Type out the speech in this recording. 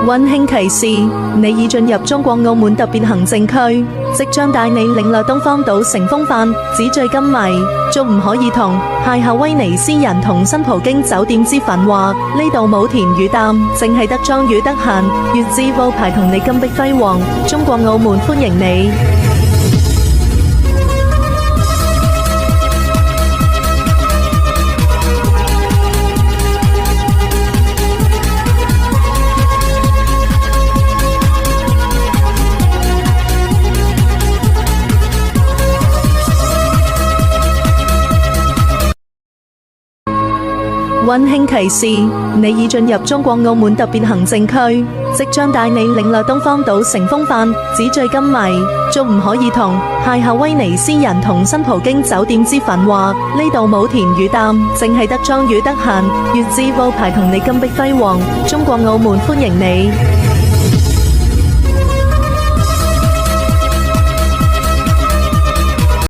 溫馨提示：你已進入中國澳門特別行政區，即將帶你領略東方島乘風帆、紙醉金迷、足唔可以同、邂逅威尼斯人同新葡京酒店之繁華。呢度冇田與擔，淨係得莊與得閒。粵字鋪排同你金碧輝煌，中國澳門歡迎你。溫馨提示：你已進入中國澳門特別行政區，即將帶你領略東方島乘風帆、紙醉金迷、足唔可以同、邂逅威尼斯人同新葡京酒店之繁華。呢度冇田與擔，淨係得莊與得閒。粵字鋪排同你金碧輝煌，中國澳門歡迎你。